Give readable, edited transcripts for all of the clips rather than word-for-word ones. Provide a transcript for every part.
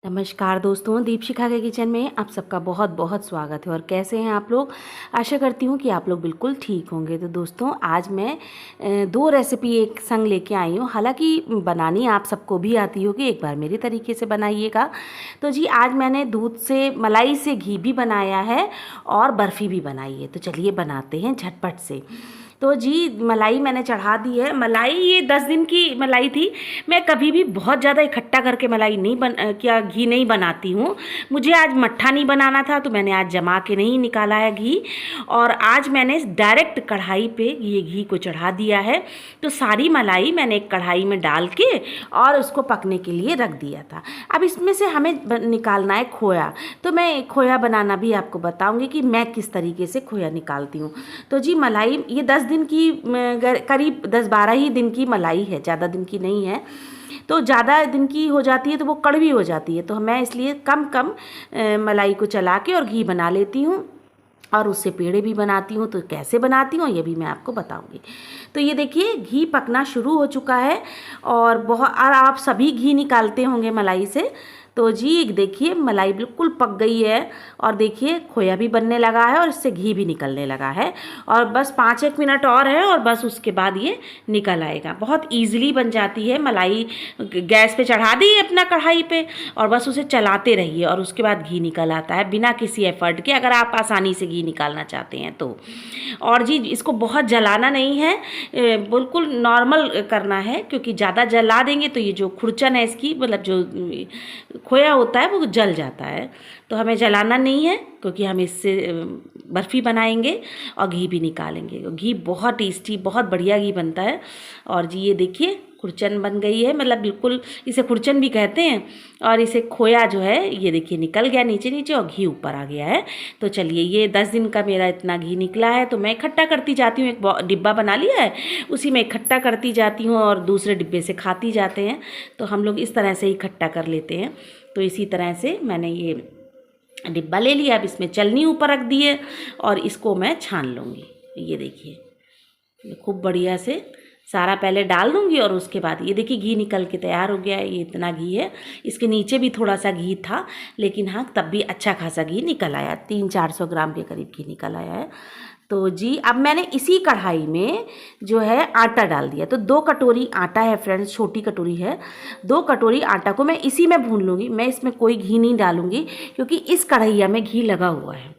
नमस्कार दोस्तों, दीपशिखा के किचन में आप सबका बहुत बहुत स्वागत है। और कैसे हैं आप लोग? आशा करती हूँ कि आप लोग बिल्कुल ठीक होंगे। तो दोस्तों, आज मैं दो रेसिपी एक संग लेके आई हूँ। हालांकि बनानी आप सबको भी आती होगी, एक बार मेरे तरीके से बनाइएगा। तो जी, आज मैंने दूध से मलाई से घी भी बनाया है और बर्फ़ी भी बनाई है। तो चलिए बनाते हैं झटपट से। तो जी, मलाई मैंने चढ़ा दी है। मलाई ये 10 दिन की मलाई थी। मैं कभी भी बहुत ज़्यादा इकट्ठा करके मलाई नहीं क्या घी नहीं बनाती हूँ। मुझे आज मट्ठा नहीं बनाना था, तो मैंने आज जमा के नहीं निकाला है घी। और आज मैंने डायरेक्ट कढ़ाई पे ये घी को चढ़ा दिया है। तो सारी मलाई मैंने एक कढ़ाई में डाल के और उसको पकने के लिए रख दिया था। अब इसमें से हमें निकालना है खोया। तो मैं खोया बनाना भी आपको बताऊँगी कि मैं किस तरीके से खोया निकालती हूँ। तो जी, मलाई ये 10 दिन की करीब 10-12 ही दिन की मलाई है, ज़्यादा दिन की नहीं है। तो ज़्यादा दिन की हो जाती है तो वो कड़वी हो जाती है। तो मैं इसलिए कम कम मलाई को चला के और घी बना लेती हूँ और उससे पेड़े भी बनाती हूँ। तो कैसे बनाती हूँ ये भी मैं आपको बताऊँगी। तो ये देखिए, घी पकना शुरू हो चुका है और आप सभी घी निकालते होंगे मलाई से। तो जी देखिए, मलाई बिल्कुल पक गई है और देखिए खोया भी बनने लगा है और इससे घी भी निकलने लगा है। और बस 5-1 मिनट और है और बस उसके बाद ये निकल आएगा। बहुत ईजिली बन जाती है मलाई। गैस पे चढ़ा दी अपना कढ़ाई पे और बस उसे चलाते रहिए और उसके बाद घी निकल आता है बिना किसी एफर्ट के, अगर आप आसानी से घी निकालना चाहते हैं तो। और जी, इसको बहुत जलाना नहीं है, बिल्कुल नॉर्मल करना है, क्योंकि ज़्यादा जला देंगे तो ये जो खुरचन है इसकी, मतलब जो खोया होता है वो जल जाता है। तो हमें जलाना नहीं है, क्योंकि हम इससे बर्फ़ी बनाएंगे और घी भी निकालेंगे। घी बहुत टेस्टी, बहुत बढ़िया घी बनता है। और जी ये देखिए, खुरचन बन गई है, मतलब बिल्कुल इसे खुरचन भी कहते हैं। और इसे खोया जो है ये देखिए निकल गया नीचे नीचे और घी ऊपर आ गया है। तो चलिए, ये 10 दिन का मेरा इतना घी निकला है। तो मैं इकट्ठा करती जाती हूँ, एक डिब्बा बना लिया है, उसी में इकट्ठा करती जाती हूँ और दूसरे डिब्बे से खाती जाते हैं। तो हम लोग इस तरह से ही इकट्ठा कर लेते हैं। तो इसी तरह से मैंने ये डिब्बा ले लिया। अब इसमें चलनी ऊपर रख दी है और इसको मैं छान लूँगी। ये देखिए, खूब बढ़िया से सारा पहले डाल दूँगी और उसके बाद ये देखिए घी निकल के तैयार हो गया है। ये इतना घी है, इसके नीचे भी थोड़ा सा घी था, लेकिन हाँ तब भी अच्छा खासा घी निकल आया। 300-400 ग्राम के करीब घी निकल आया है। तो जी, अब मैंने इसी कढ़ाई में जो है आटा डाल दिया। तो 2 कटोरी आटा है फ्रेंड्स, छोटी कटोरी है। 2 कटोरी आटा को मैं इसी में भून लूँगी। मैं इसमें कोई घी नहीं डालूँगी, क्योंकि इस कढ़ैया में घी लगा हुआ है।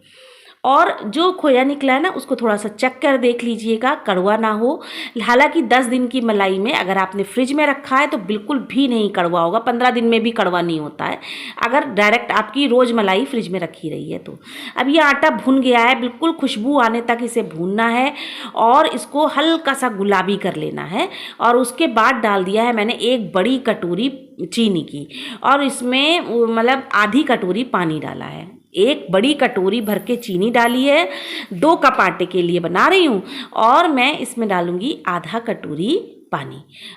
और जो खोया निकला है ना, उसको थोड़ा सा चख कर देख लीजिएगा, कड़वा ना हो। हालांकि 10 दिन की मलाई में अगर आपने फ्रिज में रखा है तो बिल्कुल भी नहीं कड़वा होगा, 15 दिन में भी कड़वा नहीं होता है, अगर डायरेक्ट आपकी रोज़ मलाई फ्रिज में रखी रही है तो। अब ये आटा भुन गया है, बिल्कुल खुशबू आने तक इसे भूनना है और इसको हल्का सा गुलाबी कर लेना है। और उसके बाद डाल दिया है मैंने 1 बड़ी कटोरी चीनी की, और इसमें मतलब आधी कटोरी पानी डाला है। 1 बड़ी कटोरी भर के चीनी डाली है। 2 कप आटे के लिए बना रही हूँ और मैं इसमें डालूँगी आधा कटोरी पानी।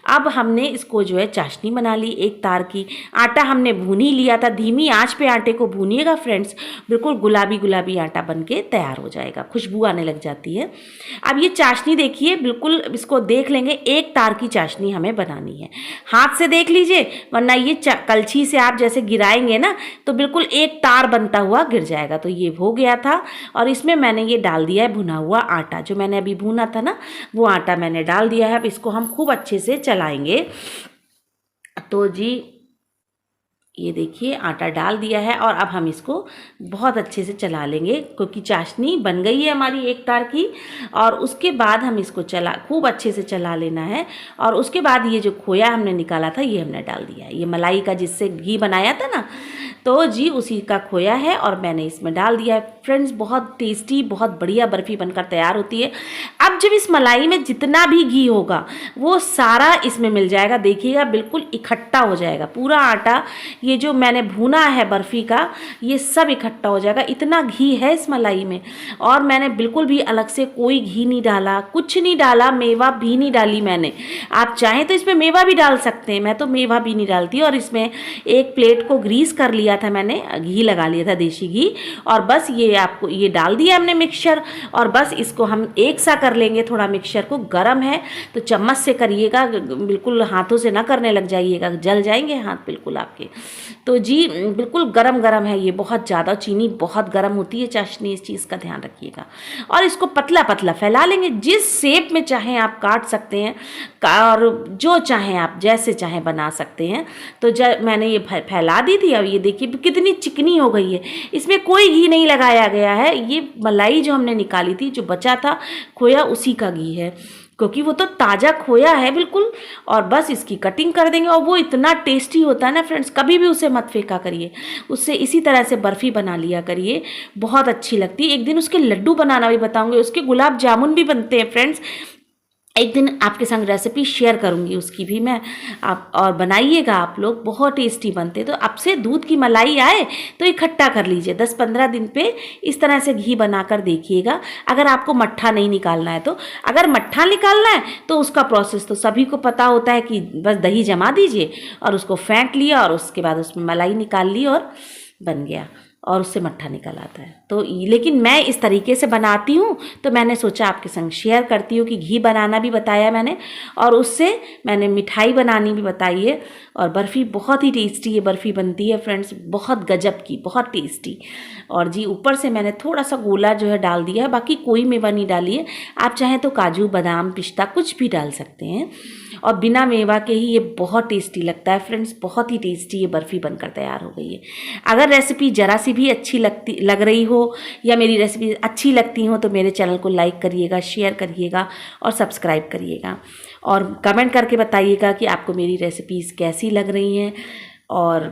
अब हमने इसको जो है चाशनी बना ली 1 तार की। आटा हमने भून ही लिया था। धीमी आंच पे आटे को भूनिएगा फ्रेंड्स, बिल्कुल गुलाबी गुलाबी आटा बन के तैयार हो जाएगा, खुशबू आने लग जाती है। अब ये चाशनी देखिए, बिल्कुल इसको देख लेंगे, 1 तार की चाशनी हमें बनानी है। हाथ से देख लीजिए, वरना ये कलछी से आप जैसे गिराएंगे ना तो बिल्कुल 1 तार बनता हुआ गिर जाएगा। तो ये हो गया था और इसमें मैंने ये डाल दिया है भुना हुआ आटा, जो मैंने अभी भुना था ना, वो आटा मैंने डाल दिया है। अब इसको हम खूब अच्छे से चलाएंगे। तो जी ये देखिए, आटा डाल दिया है और अब हम इसको बहुत अच्छे से चला लेंगे, क्योंकि चाशनी बन गई है हमारी 1 तार की। और उसके बाद हम इसको खूब अच्छे से चला लेना है। और उसके बाद ये जो खोया हमने निकाला था ये हमने डाल दिया है। ये मलाई का जिससे घी बनाया था ना, तो जी उसी का खोया है और मैंने इसमें डाल दिया है। फ्रेंड्स, बहुत टेस्टी, बहुत बढ़िया बर्फ़ी बनकर तैयार होती है। अब जब इस मलाई में जितना भी घी होगा वो सारा इसमें मिल जाएगा। देखिएगा, बिल्कुल इकट्ठा हो जाएगा पूरा आटा। ये जो मैंने भुना है बर्फ़ी का, ये सब इकट्ठा हो जाएगा। इतना घी है इस मलाई में। और मैंने बिल्कुल भी अलग से कोई घी नहीं डाला, कुछ नहीं डाला, मेवा भी नहीं डाली मैंने। आप चाहें तो इसमें मेवा भी डाल सकते हैं, मैं तो मेवा भी नहीं डालती। और इसमें एक प्लेट को ग्रीस कर लिया लिया था मैंने, घी लगा लिया था, देसी घी, और बस ये आपको ये डाल दिया हमने मिक्सचर, और बस इसको हम एक सा कर लेंगे। थोड़ा मिक्सचर को, गरम है तो चम्मच से करिएगा, बिल्कुल हाथों से ना करने लग जाइएगा, जल जाएंगे हाथ बिल्कुल आपके। तो जी बिल्कुल गरम गरम है ये, बहुत ज़्यादा, चीनी बहुत गरम होती है चाशनी, इस चीज़ का ध्यान रखिएगा। और इसको पतला पतला फैला लेंगे, जिस शेप में चाहें आप काट सकते हैं, और जो चाहें आप जैसे चाहें बना सकते हैं। तो जब मैंने ये फैला दी थी, अब ये देखिए कितनी चिकनी हो गई है, इसमें कोई घी नहीं लगाया गया है। ये मलाई जो हमने निकाली थी, जो बचा था खोया, उसी का घी है, क्योंकि वो तो ताज़ा खोया है बिल्कुल। और बस इसकी कटिंग कर देंगे, और वो इतना टेस्टी होता है ना फ्रेंड्स, कभी भी उसे मत फेंका करिए, उससे इसी तरह से बर्फ़ी बना लिया करिए, बहुत अच्छी लगती है। एक दिन उसके लड्डू बनाना भी बताऊंगी, उसके गुलाब जामुन भी बनते हैं फ्रेंड्स, एक दिन आपके संग रेसिपी शेयर करूंगी उसकी भी मैं, आप और बनाइएगा आप लोग, बहुत टेस्टी बनते। तो अब से दूध की मलाई आए तो इकट्ठा कर लीजिए, 10-15 दिन पे इस तरह से घी बनाकर देखिएगा। अगर आपको मट्ठा नहीं निकालना है तो, अगर मट्ठा निकालना है तो उसका प्रोसेस तो सभी को पता होता है कि बस दही जमा दीजिए और उसको फेंट लिया, और उसके बाद उसमें मलाई निकाल ली और बन गया, और उससे मट्ठा निकल आता है। तो लेकिन मैं इस तरीके से बनाती हूँ, तो मैंने सोचा आपके संग शेयर करती हूँ कि घी बनाना भी बताया मैंने, और उससे मैंने मिठाई बनानी भी बताई है। और बर्फ़ी बहुत ही टेस्टी ये बर्फ़ी बनती है फ्रेंड्स, बहुत गजब की, बहुत टेस्टी। और जी ऊपर से मैंने थोड़ा सा गोला जो है डाल दिया है, बाकी कोई मेवा नहीं डाली है। आप चाहें तो काजू बादाम पिस्ता कुछ भी डाल सकते हैं, और बिना मेवा के ही ये बहुत टेस्टी लगता है फ्रेंड्स, बहुत ही टेस्टी ये बर्फ़ी बनकर तैयार हो गई है। अगर रेसिपी ज़रा सी भी अच्छी लग रही हो, या मेरी रेसिपी अच्छी लगती हो, तो मेरे चैनल को लाइक करिएगा, शेयर करिएगा और सब्सक्राइब करिएगा, और कमेंट करके बताइएगा कि आपको मेरी रेसिपीज़ कैसी लग रही हैं, और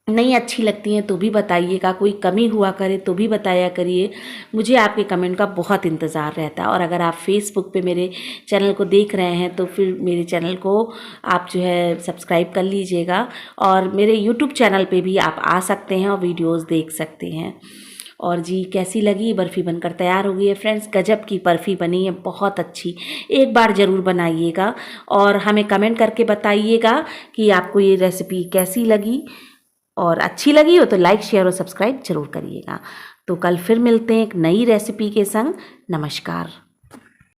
नहीं अच्छी लगती हैं तो भी बताइएगा, कोई कमी हुआ करे तो भी बताया करिए। मुझे आपके कमेंट का बहुत इंतज़ार रहता है। और अगर आप फेसबुक पे मेरे चैनल को देख रहे हैं तो फिर मेरे चैनल को आप जो है सब्सक्राइब कर लीजिएगा, और मेरे यूट्यूब चैनल पे भी आप आ सकते हैं और वीडियोस देख सकते हैं। और जी कैसी लगी, बर्फ़ी बनकर तैयार हो गई है फ्रेंड्स, गजब की बर्फ़ी बनी है, बहुत अच्छी। एक बार ज़रूर बनाइएगा और हमें कमेंट करके बताइएगा कि आपको ये रेसिपी कैसी लगी, और अच्छी लगी हो तो लाइक शेयर और सब्सक्राइब जरूर करिएगा। तो कल फिर मिलते हैं एक नई रेसिपी के संग। नमस्कार।